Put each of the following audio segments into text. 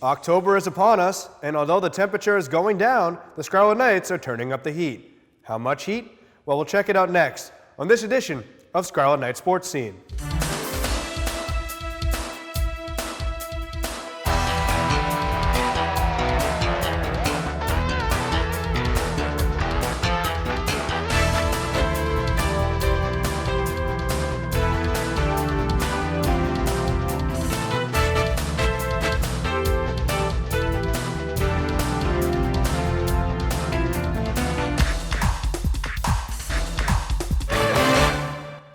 October is upon us, and although the temperature is going down, the Scarlet Knights are turning up the heat. How much heat? Well, we'll check it out next on this edition of Scarlet Knights SportScene.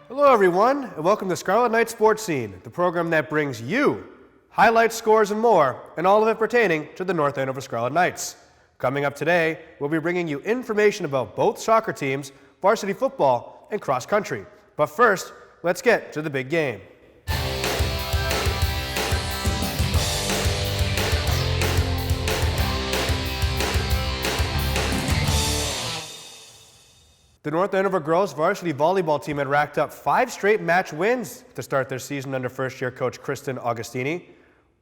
Hello everyone, and welcome to Scarlet Knights SportScene, the program that brings you highlights, scores, and more, and all of it pertaining to the North Andover Scarlet Knights. Coming up today, we'll be bringing you information about both soccer teams, varsity football, and cross country. But first, let's get to the big game. The North Andover girls varsity volleyball team had racked up 5 straight match wins to start their season under first-year coach Kristen Augustini.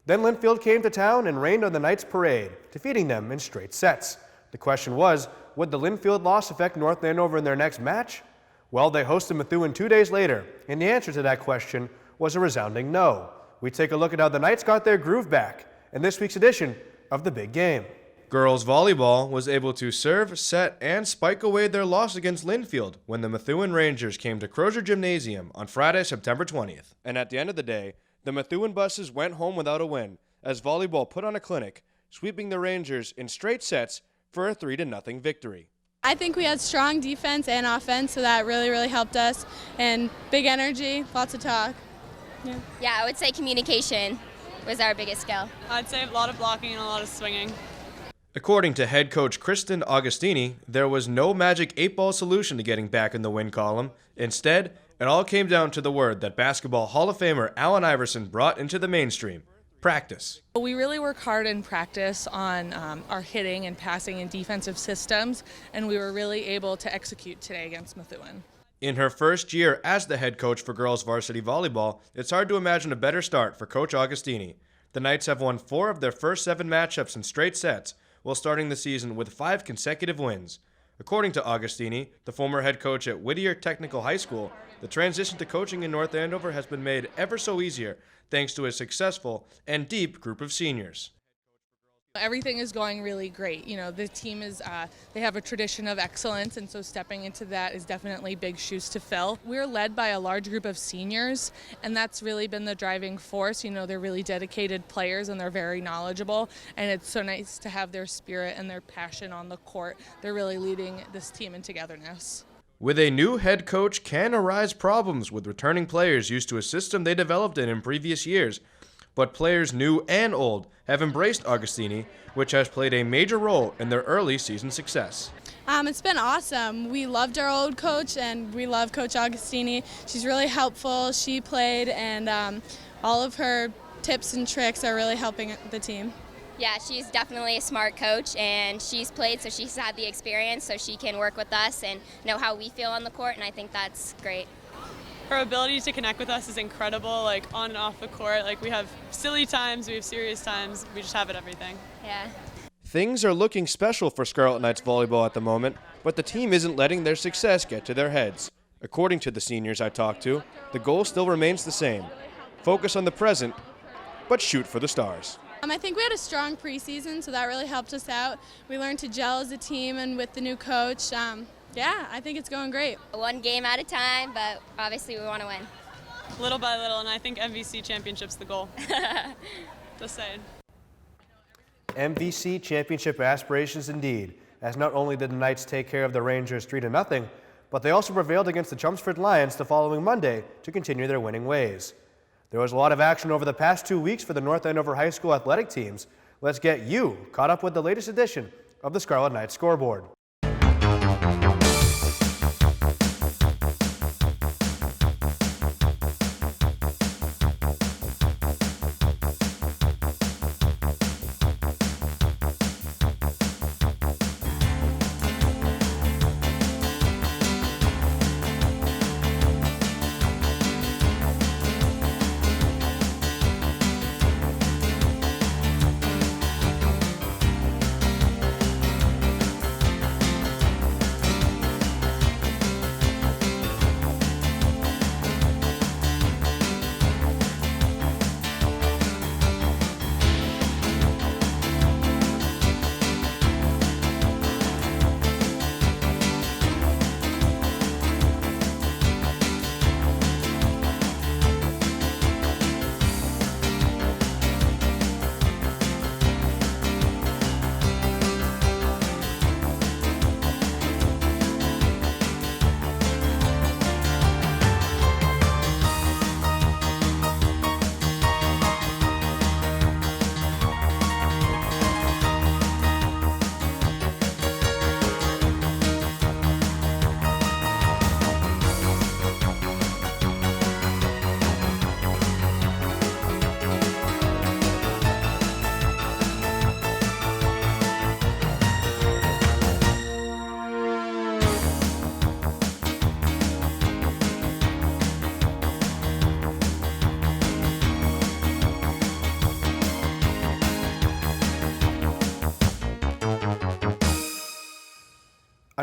Then Linfield came to town and rained on the Knights' parade, defeating them in straight sets. The question was, would the Linfield loss affect North Andover in their next match? Well, they hosted Methuen 2 days later, and the answer to that question was a resounding no. We take a look at how the Knights got their groove back in this week's edition of The Big Game. Girls volleyball was able to serve, set, and spike away their loss against Linfield when the Methuen Rangers came to Crozier Gymnasium on Friday, September 20th. And at the end of the day, the Methuen buses went home without a win as volleyball put on a clinic, sweeping the Rangers in straight sets for a 3-0 victory. I think we had strong defense and offense, so that really helped us. And big energy, lots of talk. Yeah, I would say communication was our biggest skill. I'd say a lot of blocking and a lot of swinging. According to head coach Kristen Augustini, there was no magic 8-ball solution to getting back in the win column. Instead, it all came down to the word that basketball Hall of Famer Allen Iverson brought into the mainstream: practice. We really work hard in practice on our hitting and passing and defensive systems, and we were really able to execute today against Methuen. In her first year as the head coach for girls varsity volleyball, it's hard to imagine a better start for Coach Augustini. The Knights have won 4 of their first 7 matchups in straight sets, while starting the season with 5 consecutive wins. According to Augustini, the former head coach at Whittier Technical High School, the transition to coaching in North Andover has been made ever so easier thanks to a successful and deep group of seniors. Everything is going really great. You know, the team is, they have a tradition of excellence, and so stepping into that is definitely big shoes to fill. We're led by a large group of seniors, and that's really been the driving force. You know, they're really dedicated players and they're very knowledgeable, and it's so nice to have their spirit and their passion on the court. They're really leading this team in togetherness. With a new head coach can arise problems with returning players used to a system they developed in previous years. But players new and old have embraced Augustini, which has played a major role in their early season success. It's been awesome. We loved our old coach, and we love Coach Augustini. She's really helpful. She played, and all of her tips and tricks are really helping the team. Yeah, she's definitely a smart coach, and she's played, so she's had the experience, so she can work with us and know how we feel on the court, and I think that's great. Her ability to connect with us is incredible, like on and off the court. Like, we have silly times, we have serious times, we just have it everything. Yeah. Things are looking special for Scarlet Knights volleyball at the moment, but the team isn't letting their success get to their heads. According to the seniors I talked to, the goal still remains the same: focus on the present, but shoot for the stars. I think we had a strong preseason, so that really helped us out. We learned to gel as a team, and with the new coach, yeah, I think it's going great. 1 game at a time, but obviously we want to win. Little by little, and I think MVC championship's the goal. Just saying. MVC championship aspirations indeed, as not only did the Knights take care of the Rangers 3-0, but they also prevailed against the Chelmsford Lions the following Monday to continue their winning ways. There was a lot of action over the past 2 weeks for the North Andover High School athletic teams. Let's get you caught up with the latest edition of the Scarlet Knights scoreboard.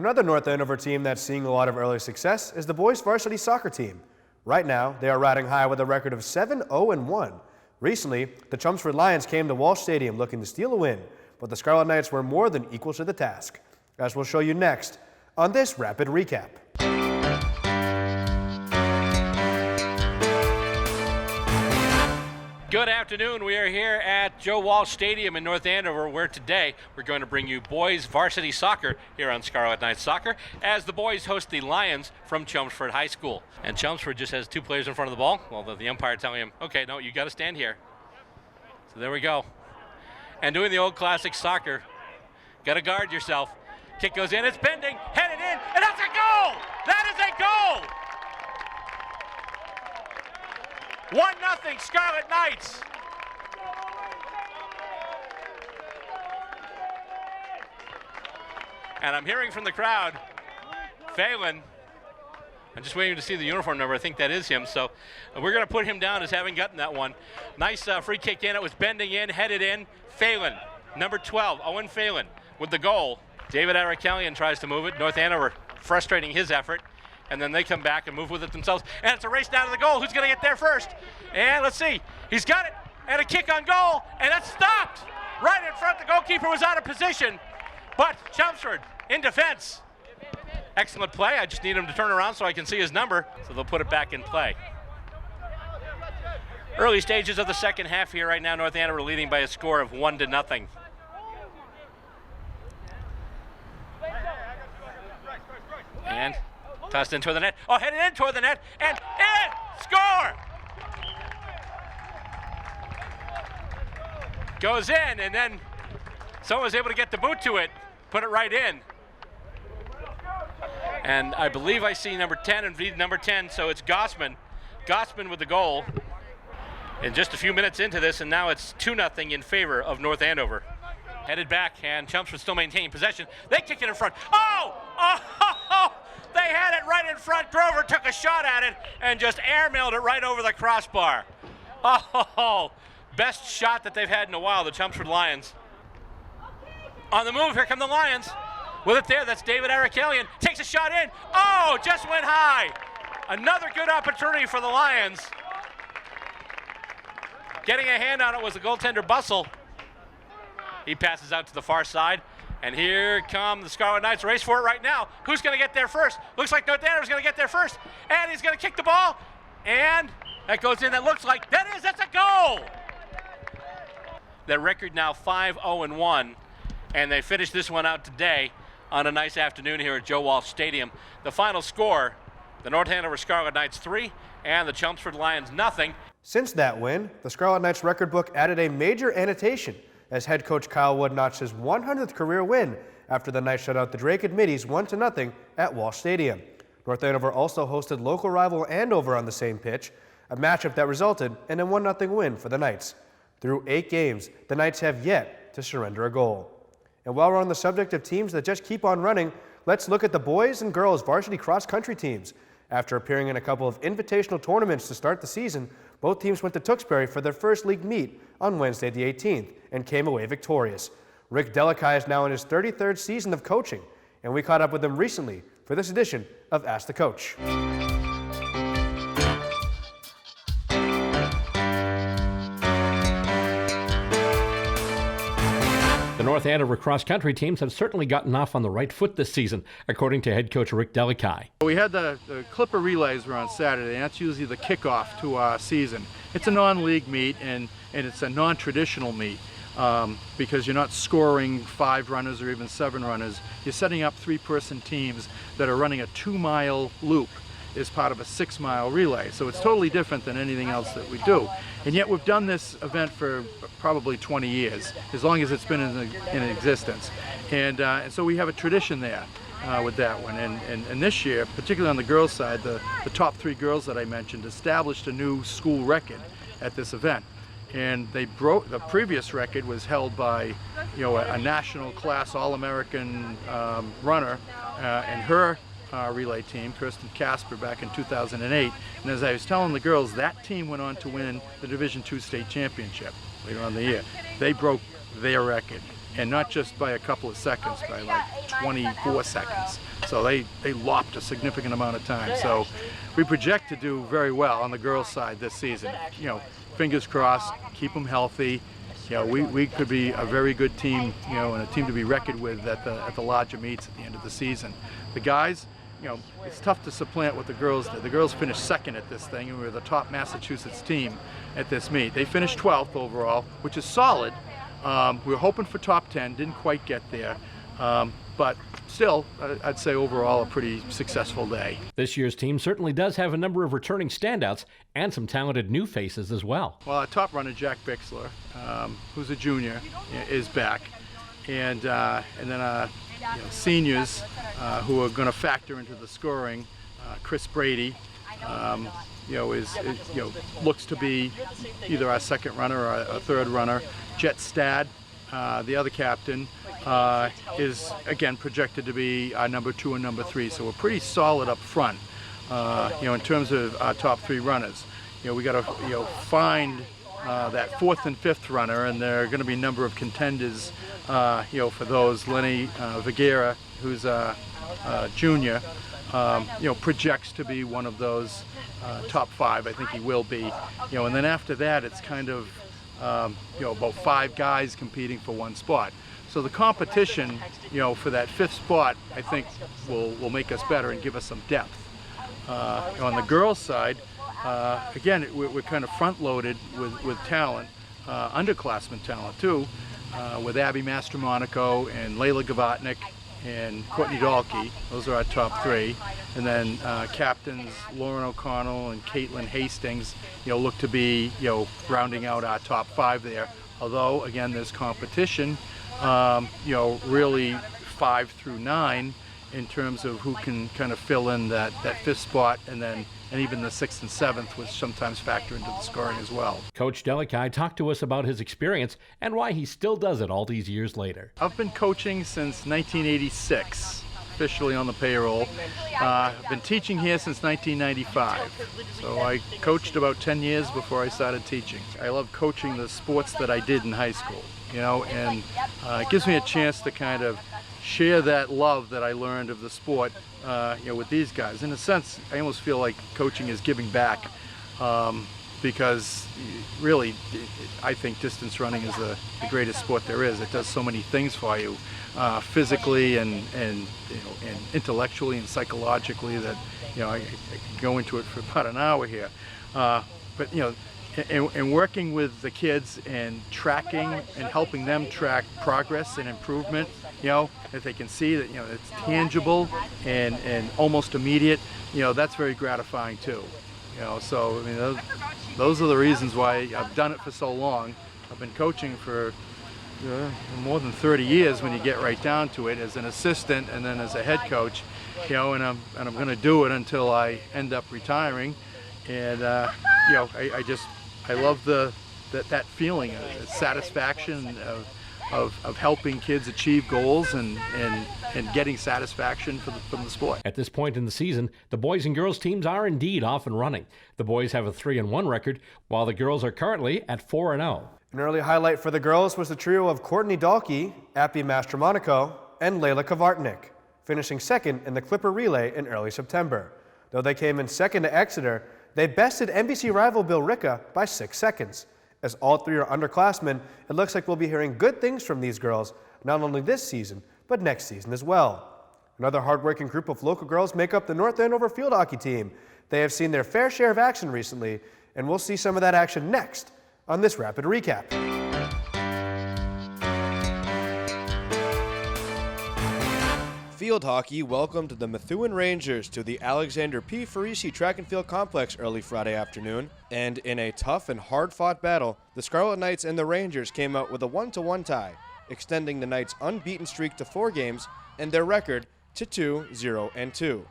Another North Andover team that's seeing a lot of early success is the boys varsity soccer team. Right now, they are riding high with a record of 7-0-1. Recently, the Chelmsford Lions came to Walsh Stadium looking to steal a win, but the Scarlet Knights were more than equal to the task, as we'll show you next on this Rapid Recap. Good afternoon. We are here at Joe Walsh Stadium in North Andover, where today we're going to bring you boys varsity soccer here on Scarlet Knights Soccer as the boys host the Lions from Chelmsford High School. And Chelmsford just has two players in front of the ball. Well, the umpire telling him, okay, no, you got to stand here. So there we go. And doing the old classic soccer, got to guard yourself. Kick goes in, it's bending, headed in, and that's a goal! That is a goal! 1-0 Scarlet Knights. And I'm hearing from the crowd, Phelan, I'm just waiting to see the uniform number. I think that is him. So we're going to put him down as having gotten that one. Nice free kick in. It was bending in, headed in. Phelan, number 12, Owen Phelan with the goal. David Arakelian tries to move it. North Andover frustrating his effort. And then they come back and move with it themselves. And it's a race down to the goal. Who's going to get there first? And let's see. He's got it. And a kick on goal. And that's stopped. Right in front. The goalkeeper was out of position. But Chelmsford in defense. Excellent play. I just need him to turn around so I can see his number. So they'll put it back in play. Early stages of the second half here right now. North Andover leading by a score of 1-0. And tossed in toward the net. Oh, headed in toward the net. And in! Score! Goes in, and then someone was able to get the boot to it. Put it right in. And I believe I see number 10, and number 10, so it's Gossman. Gossman with the goal. And just a few minutes into this, and now it's 2-0 in favor of North Andover. Headed back, and Chelmsford still maintaining possession. They kick it in front. Oh! Oh! They had it right in front. Grover took a shot at it and just airmailed it right over the crossbar. Oh! Best shot that they've had in a while, the Chelmsford Lions. On the move, here come the Lions. With it there, that's David Arakelian. Takes a shot in. Oh, just went high. Another good opportunity for the Lions. Getting a hand on it was the goaltender Bussell. He passes out to the far side. And here come the Scarlet Knights. Race for it right now. Who's going to get there first? Looks like North Andover's going to get there first. And he's going to kick the ball. And that goes in. That looks like that's a goal. Their record now 5-0-1. And they finished this one out today on a nice afternoon here at Joe Walsh Stadium. The final score, the North Andover Scarlet Knights 3 and the Chelmsford Lions 0. Since that win, the Scarlet Knights record book added a major annotation as head coach Kyle Wood notched his 100th career win after the Knights shut out the Drake and Middies 1-0 at Walsh Stadium. North Andover also hosted local rival Andover on the same pitch, a matchup that resulted in a 1-0 win for the Knights. Through 8 games, the Knights have yet to surrender a goal. And while we're on the subject of teams that just keep on running, let's look at the boys and girls varsity cross-country teams. After appearing in a couple of invitational tournaments to start the season, both teams went to Tewksbury for their first league meet on Wednesday the 18th and came away victorious. Rick Delakai is now in his 33rd season of coaching, and we caught up with him recently for this edition of Ask the Coach. The North Andover cross-country teams have certainly gotten off on the right foot this season, according to head coach Rick Delakai. We had the Clipper Relays were on Saturday, and that's usually the kickoff to our season. It's a non-league meet, and it's a non-traditional meet because you're not scoring 5 runners or even 7 runners. You're setting up 3-person teams that are running a 2-mile loop as part of a 6-mile relay. So it's totally different than anything else that we do. And yet we've done this event for probably 20 years, as long as it's been in existence. And so we have a tradition there with that one. And this year, particularly on the girls' side, the top 3 girls that I mentioned established a new school record at this event. And they broke, the previous record was held by, a national class All-American runner and her relay team, Kirsten Casper, back in 2008. And as I was telling the girls, that team went on to win the Division II state championship later on in the year. They broke their record. and not just by a couple of seconds, by like 24 seconds. So they lopped a significant amount of time. So we project to do very well on the girls' side this season. You know, fingers crossed, keep them healthy. You know, we could be a very good team, you know, and a team to be reckoned with at the larger meets at the end of the season. The guys, you know, it's tough to supplant what the girls did. The girls finished second at this thing, and we were the top Massachusetts team at this meet. They finished 12th overall, which is solid. We were hoping for top 10, didn't quite get there, but still, I'd say overall a pretty successful day. This year's team certainly does have a number of returning standouts and some talented new faces as well. Well, our top runner, Jack Bixler, who's a junior, is back, and then seniors who are going to factor into the scoring. Chris Brady, looks to be either our second runner or our third runner. Jet Stad, the other captain, is again projected to be our number 2 and number 3. So we're pretty solid up front, in terms of our top 3 runners. We got to find that 4th and 5th runner, and there are going to be a number of contenders, for those. Lenny Vigera, who's a junior, projects to be one of those top 5. I think he will be. And then after that, it's kind of about 5 guys competing for one spot. So the competition, for that 5th spot, I think will make us better and give us some depth. On the girls' side, again, we're kind of front-loaded with talent, underclassmen talent too, with Abby Mastromonaco and Layla Gavatnik and Courtney Dahlke. Those are our top 3. And then captains Lauren O'Connell and Caitlin Hastings, look to be, rounding out our top 5 there. Although, again, there's competition, really 5 through 9 in terms of who can kind of fill in that 5th spot, and even the 6th and 7th, which sometimes factor into the scoring as well. Coach Delikai talked to us about his experience and why he still does it all these years later. I've been coaching since 1986, officially on the payroll. I've been teaching here since 1995. So I coached about 10 years before I started teaching. I love coaching the sports that I did in high school, and it gives me a chance to kind of share that love that I learned of the sport, with these guys. In a sense, I almost feel like coaching is giving back, because really, I think distance running is the greatest sport there is. It does so many things for you, physically and intellectually and psychologically, that I can go into it for about an hour here. But and working with the kids and tracking and helping them track progress and improvement, that they can see that it's tangible and almost immediate, that's very gratifying too. So I mean, those are the reasons why I've done it for so long. I've been coaching for more than 30 years when you get right down to it, as an assistant and then as a head coach, and I'm going to do it until I end up retiring. And I love that feeling of satisfaction of helping kids achieve goals and getting satisfaction from the sport. At this point in the season, the boys and girls teams are indeed off and running. The boys have a 3-1 record, while the girls are currently at 4-0. An early highlight for the girls was the trio of Courtney Dahlke, Appy Mastromonaco, and Layla Kavartnik, finishing second in the Clipper Relay in early September. Though they came in second to Exeter, they bested NBC rival Billerica by 6 seconds. As all 3 are underclassmen, it looks like we'll be hearing good things from these girls, not only this season, but next season as well. Another hardworking group of local girls make up the North Andover field hockey team. They have seen their fair share of action recently, and we'll see some of that action next on this Rapid Recap. Field hockey welcomed the Methuen Rangers to the Alexander P. Farisi Track and Field Complex early Friday afternoon, and in a tough and hard-fought battle, the Scarlet Knights and the Rangers came out with a 1-1 tie, extending the Knights' unbeaten streak to 4 games and their record to 2-0-2.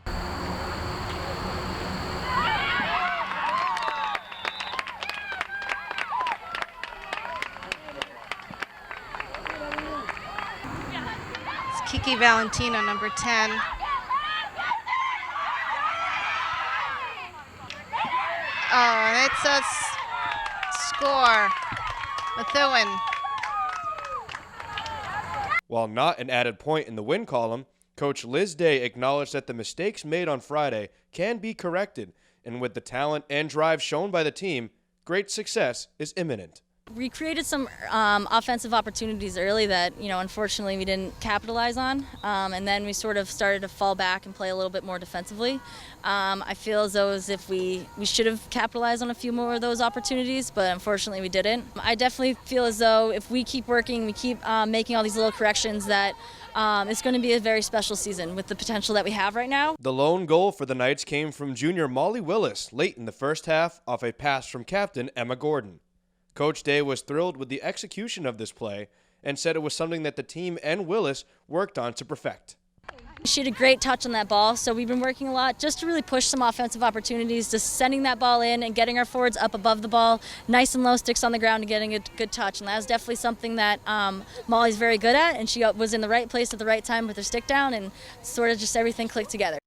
Kiki Valentino, number 10. Oh, it's a score. Methuen. While not an added point in the win column, Coach Liz Day acknowledged that the mistakes made on Friday can be corrected, and with the talent and drive shown by the team, great success is imminent. We created some offensive opportunities early that, unfortunately we didn't capitalize on, and then we sort of started to fall back and play a little bit more defensively. I feel as though we should have capitalized on a few more of those opportunities, but unfortunately we didn't. I definitely feel as though if we keep working, we keep making all these little corrections, that it's going to be a very special season with the potential that we have right now. The lone goal for the Knights came from junior Molly Willis late in the first half off a pass from captain Emma Gordon. Coach Day was thrilled with the execution of this play and said it was something that the team and Willis worked on to perfect. She had a great touch on that ball, so we've been working a lot just to really push some offensive opportunities, just sending that ball in and getting our forwards up above the ball, nice and low, sticks on the ground, and getting a good touch. And that was definitely something that Molly's very good at, and she was in the right place at the right time with her stick down, and sort of just everything clicked together.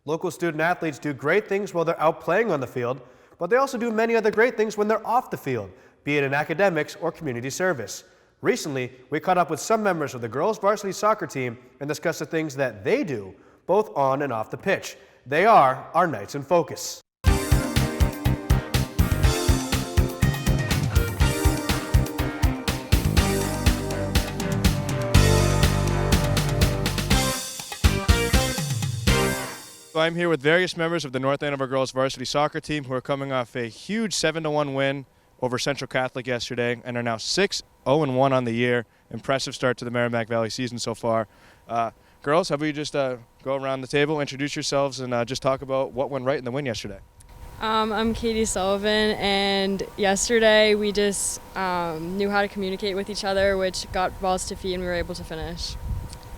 Local student athletes do great things while they're out playing on the field, but they also do many other great things when they're off the field, be it in academics or community service. Recently, we caught up with some members of the girls' varsity soccer team and discussed the things that they do, both on and off the pitch. They are our Knights in Focus. I'm here with various members of the North Andover girls varsity soccer team who are coming off a huge 7-1 win over Central Catholic yesterday and are now 6-0-1 on the year. Impressive start to the Merrimack Valley season so far. Girls, how about you just go around the table, introduce yourselves, and just talk about what went right in the win yesterday. I'm Katie Sullivan, and yesterday we just knew how to communicate with each other, which got balls to feet, and we were able to finish.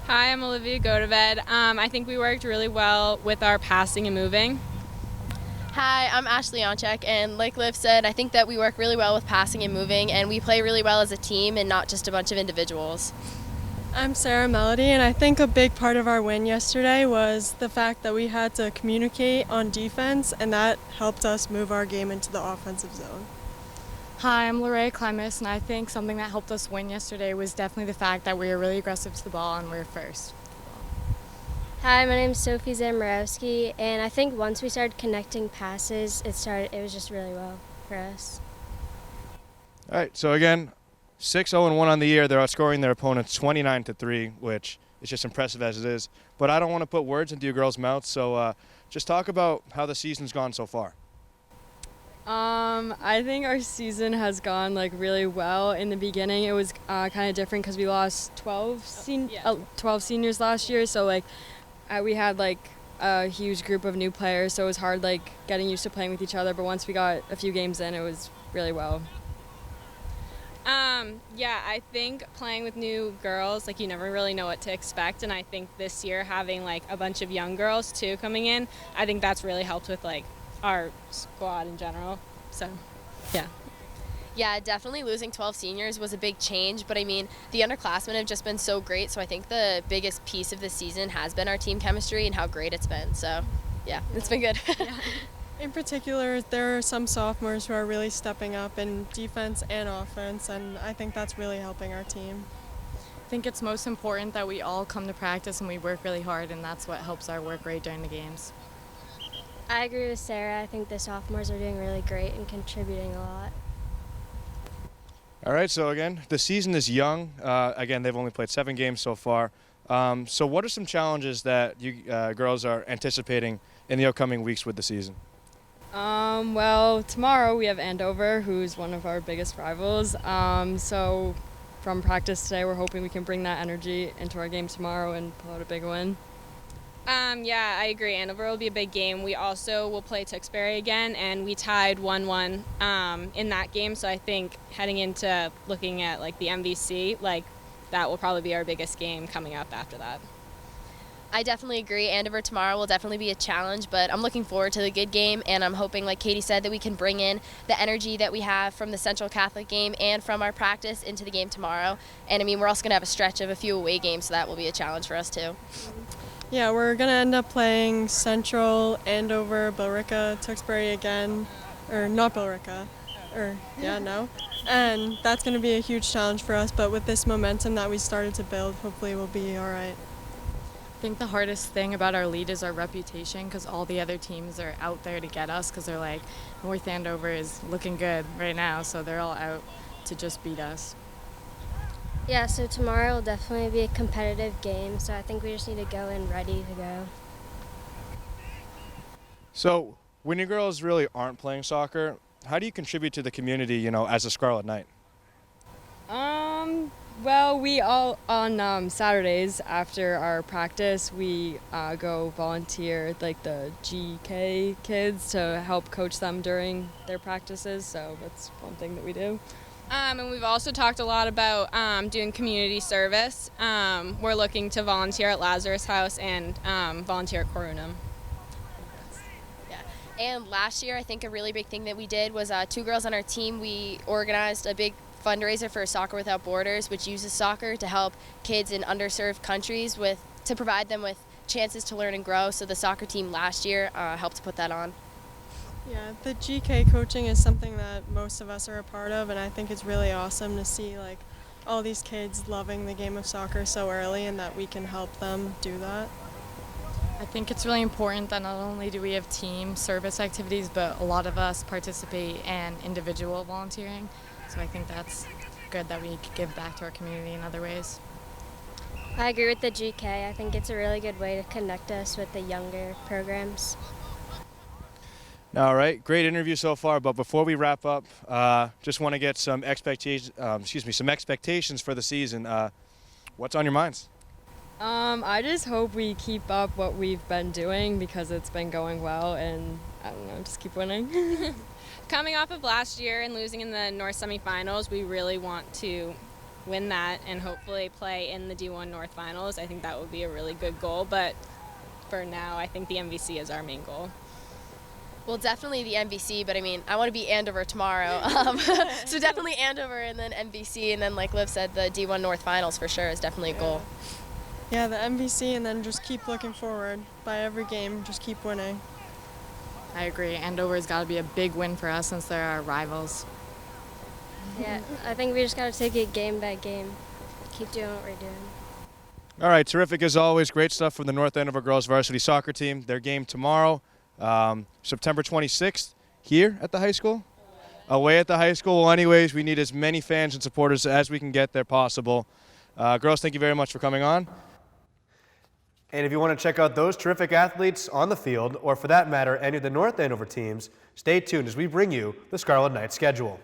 Hi, I'm Olivia Godeved. I think we worked really well with our passing and moving. Hi, I'm Ashley Onchek, and like Liv said, I think that we work really well with passing and moving, and we play really well as a team and not just a bunch of individuals. I'm Sarah Melody, and I think a big part of our win yesterday was the fact that we had to communicate on defense, and that helped us move our game into the offensive zone. Hi, I'm Lorraine Clemis, and I think something that helped us win yesterday was definitely the fact that we were really aggressive to the ball and we were first. Hi, my name is Sophie Zamorowski, and I think once we started connecting passes, it was just really well for us. All right, so again, 6-0-1 on the year. They're outscoring their opponents 29-3, which is just impressive as it is. But I don't want to put words into your girls' mouths, so just talk about how the season's gone so far. I think our season has gone really well. In the beginning, it was kind of different because we lost 12 seniors last year, so we had a huge group of new players, so it was hard getting used to playing with each other. But once we got a few games in, it was really well. Yeah, I think playing with new girls, you never really know what to expect, and I think this year having a bunch of young girls too coming in, I think that's really helped with our squad in general. So, yeah. Yeah, definitely losing 12 seniors was a big change, but I mean, the underclassmen have just been so great, so I think the biggest piece of the season has been our team chemistry and how great it's been. So, yeah, it's been good. Yeah. In particular, there are some sophomores who are really stepping up in defense and offense, and I think that's really helping our team. I think it's most important that we all come to practice and we work really hard, and that's what helps our work rate during the games. I agree with Sarah. I think the sophomores are doing really great and contributing a lot. All right, so again, the season is young. Again, they've only played 7 games so far. So what are some challenges that you girls are anticipating in the upcoming weeks with the season? Well, tomorrow we have Andover, who's one of our biggest rivals. So from practice today, we're hoping we can bring that energy into our game tomorrow and pull out a big win. Yeah, I agree. Andover will be a big game. We also will play Tewksbury again, and we tied 1-1 in that game. So I think heading into looking at the MVC, that will probably be our biggest game coming up after that. I definitely agree. Andover tomorrow will definitely be a challenge, but I'm looking forward to the good game, and I'm hoping, like Katie said, that we can bring in the energy that we have from the Central Catholic game and from our practice into the game tomorrow. And I mean, we're also going to have a stretch of a few away games, so that will be a challenge for us too. Yeah, we're going to end up playing Central, Andover, Billerica, Tewksbury again, or not Billerica, And that's going to be a huge challenge for us, but with this momentum that we started to build, hopefully we'll be all right. I think the hardest thing about our lead is our reputation, because all the other teams are out there to get us, because they're like, North Andover is looking good right now, so they're all out to just beat us. Yeah, so tomorrow will definitely be a competitive game, so I think we just need to go in ready to go. So, when your girls really aren't playing soccer, how do you contribute to the community, as a Scarlet Knight? Well, we all, on Saturdays after our practice, we go volunteer, like the GK kids, to help coach them during their practices, so that's one thing that we do. And we've also talked a lot about doing community service. We're looking to volunteer at Lazarus House and volunteer at Corunum. And last year, I think a really big thing that we did was 2 girls on our team. We organized a big fundraiser for Soccer Without Borders, which uses soccer to help kids in underserved countries to provide them with chances to learn and grow. So the soccer team last year helped put that on. Yeah, the GK coaching is something that most of us are a part of, and I think it's really awesome to see like all these kids loving the game of soccer so early, and that we can help them do that. I think it's really important that not only do we have team service activities, but a lot of us participate in individual volunteering. So I think that's good that we could give back to our community in other ways. I agree with the GK. I think it's a really good way to connect us with the younger programs. All right, great interview so far, but before we wrap up, just want to get some expectations for the season. What's on your minds? I just hope we keep up what we've been doing, because it's been going well, and I don't know, just keep winning. Coming off of last year and losing in the North semifinals, we really want to win that and hopefully play in the D1 North finals. I think that would be a really good goal, but for now, I think the MVC is our main goal. Well, definitely the MVC, but I mean, I want to be Andover tomorrow. So definitely Andover and then MVC, and then like Liv said, the D1 North finals for sure is definitely a goal. Yeah, the MVC, and then just keep looking forward. By every game, just keep winning. I agree. Andover's got to be a big win for us since they're our rivals. Yeah, I think we just got to take it game by game. Keep doing what we're doing. All right, terrific as always. Great stuff from the North Andover girls varsity soccer team. Their game tomorrow, September 26th, here at the high school. Away at the high school. Well, anyways, we need as many fans and supporters as we can get there possible. Girls, thank you very much for coming on. And if you want to check out those terrific athletes on the field, or for that matter, any of the North Andover teams, stay tuned as we bring you the Scarlet Knights schedule.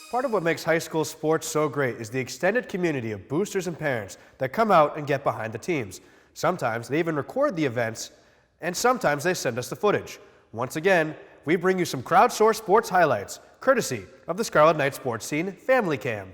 Part of what makes high school sports so great is the extended community of boosters and parents that come out and get behind the teams. Sometimes they even record the events, and sometimes they send us the footage. Once again, we bring you some crowdsourced sports highlights, courtesy of the Scarlet Knights SportScene Family Cam.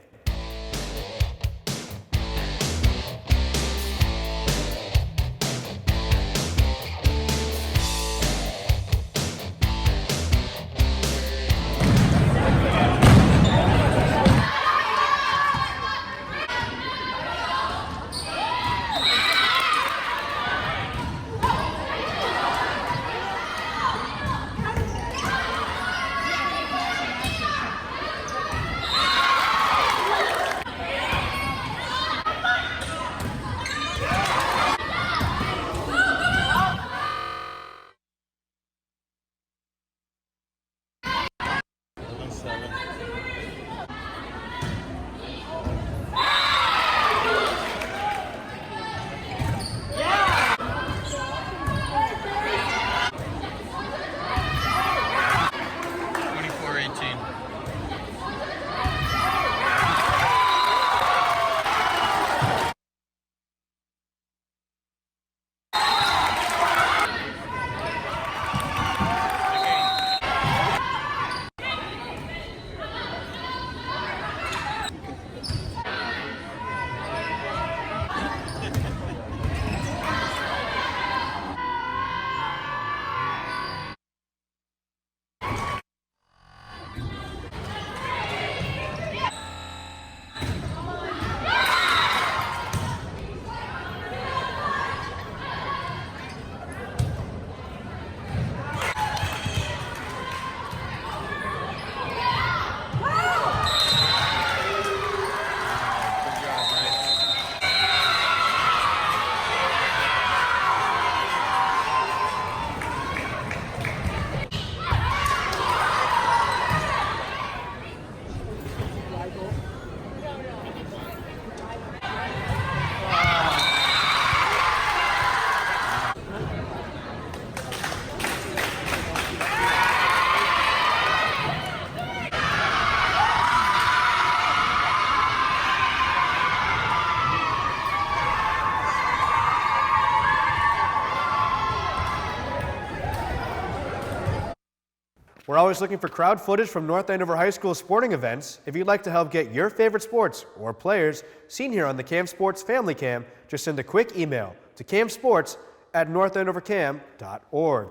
We're always looking for crowd footage from North Andover High School sporting events. If you'd like to help get your favorite sports or players seen here on the Cam Sports Family Cam, just send a quick email to camsports@northandovercam.org.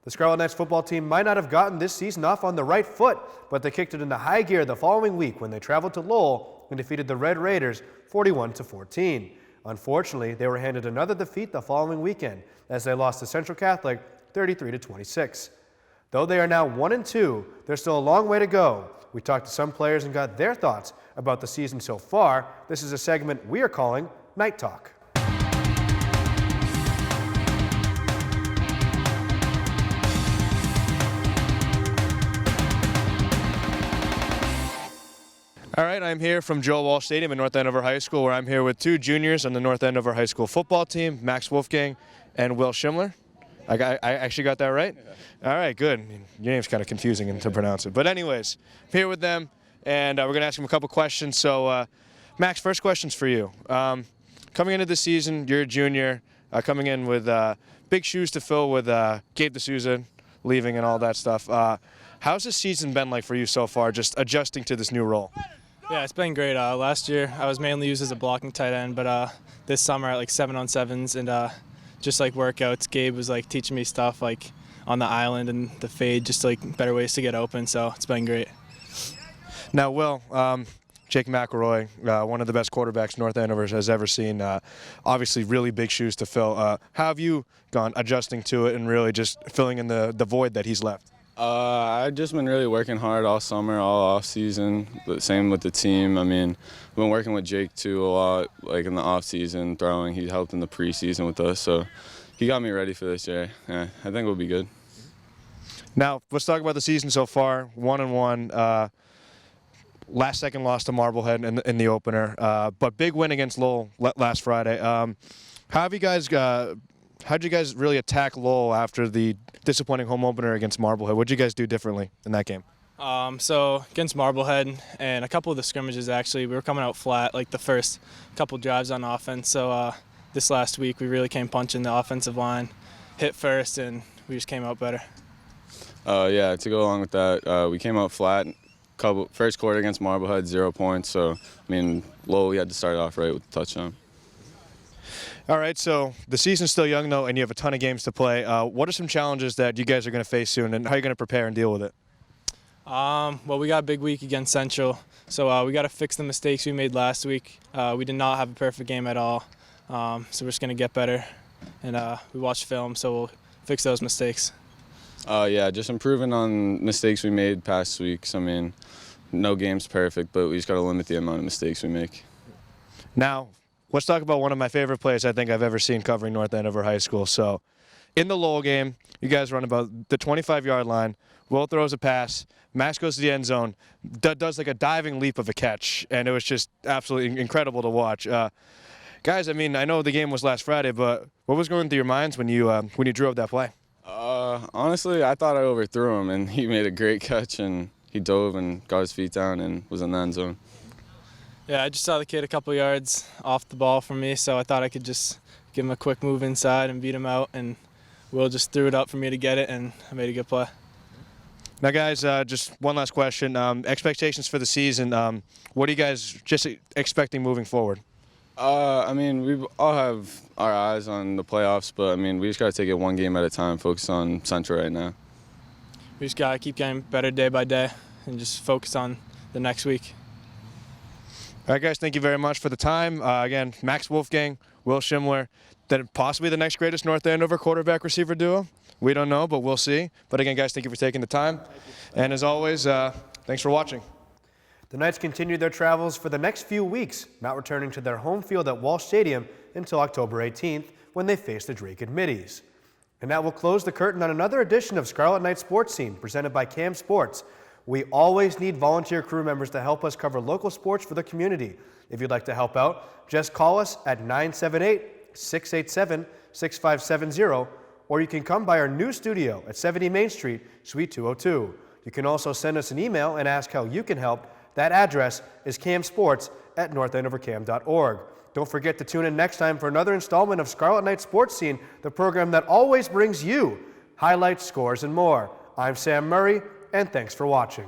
The Scarlet Knights football team might not have gotten this season off on the right foot, but they kicked it into high gear the following week when they traveled to Lowell and defeated the Red Raiders 41-14. Unfortunately, they were handed another defeat the following weekend as they lost to Central Catholic 33-26. Though they are now 1-2, there's still a long way to go. We talked to some players and got their thoughts about the season so far. This is a segment we are calling Night Talk. All right, I'm here from Joe Walsh Stadium in North Andover High School, where I'm here with two juniors on the North Andover High School football team, Max Wolfgang and Will Schimler. I actually got that right? Yeah. All right, good. Your name's kind of confusing to pronounce it. But anyways, I'm here with them, and we're going to ask them a couple questions. So, Max, first question's for you. Coming into the season, you're a junior, coming in with big shoes to fill with Gabe D'Souza leaving and all that stuff. How's the season been like for you so far, just adjusting to this new role? Yeah, it's been great. Last year, I was mainly used as a blocking tight end, but this summer at like 7-on-7s and just like workouts, Gabe was like teaching me stuff like on the island and the fade, just like better ways to get open, so it's been great. Now, Will, Jake Mcelroy, one of the best quarterbacks North Andover has ever seen, obviously really big shoes to fill. How have you gone adjusting to it and really just filling in the void that he's left? I've just been really working hard all summer, all off season. Same with the team. I mean, I've been working with Jake too a lot, like in the off season, throwing. He helped in the preseason with us, so he got me ready for this year. Yeah, I think we'll be good. Now, let's talk about the season so far. 1-1. Last second loss to Marblehead in the opener, but big win against Lowell last Friday. How'd you guys really attack Lowell after the disappointing home opener against Marblehead? What'd you guys do differently in that game? So against Marblehead and a couple of the scrimmages, actually, we were coming out flat like the first couple drives on offense. So this last week we really came punching the offensive line, hit first, and we just came out better. Yeah, to go along with that, we came out flat. First quarter against Marblehead, 0 points. So, I mean, Lowell, we had to start off right with the touchdown. All right, so the season's still young, though, and you have a ton of games to play. What are some challenges that you guys are going to face soon, and how are you going to prepare and deal with it? Well, we got a big week against Central, so we got to fix the mistakes we made last week. We did not have a perfect game at all, so we're just going to get better. And we watched film, so we'll fix those mistakes. Yeah, just improving on mistakes we made past weeks. I mean, no game's perfect, but we just got to limit the amount of mistakes we make. Now, let's talk about one of my favorite plays I think I've ever seen covering North Andover High School. So, in the Lowell game, you guys run about the 25-yard line. Will throws a pass. Max goes to the end zone, does like a diving leap of a catch, and it was just absolutely incredible to watch. Guys, I mean, I know the game was last Friday, but what was going through your minds when you drove that play? Honestly, I thought I overthrew him, and he made a great catch, and he dove and got his feet down and was in the end zone. Yeah, I just saw the kid a couple yards off the ball from me, so I thought I could just give him a quick move inside and beat him out, and Will just threw it up for me to get it, and I made a good play. Now, guys, just one last question. Expectations for the season. What are you guys just expecting moving forward? I mean, we all have our eyes on the playoffs, but, I mean, we just got to take it one game at a time, focus on Central right now. We just got to keep getting better day by day and just focus on the next week. All right, guys, thank you very much for the time. Again, Max Wolfgang, Will Schimler, then possibly the next greatest North Andover quarterback-receiver duo. We don't know, but we'll see. But again, guys, thank you for taking the time. And as always, thanks for watching. The Knights continue their travels for the next few weeks, not returning to their home field at Walsh Stadium until October 18th when they face the Drake Middies. And that will close the curtain on another edition of Scarlet Knights SportScene presented by Cam Sports. We always need volunteer crew members to help us cover local sports for the community. If you'd like to help out, just call us at 978-687-6570, or you can come by our new studio at 70 Main Street, Suite 202. You can also send us an email and ask how you can help. That address is camsports@northandovercam.org. Don't forget to tune in next time for another installment of Scarlet Knights SportScene, the program that always brings you highlights, scores, and more. I'm Sam Murray, and thanks for watching.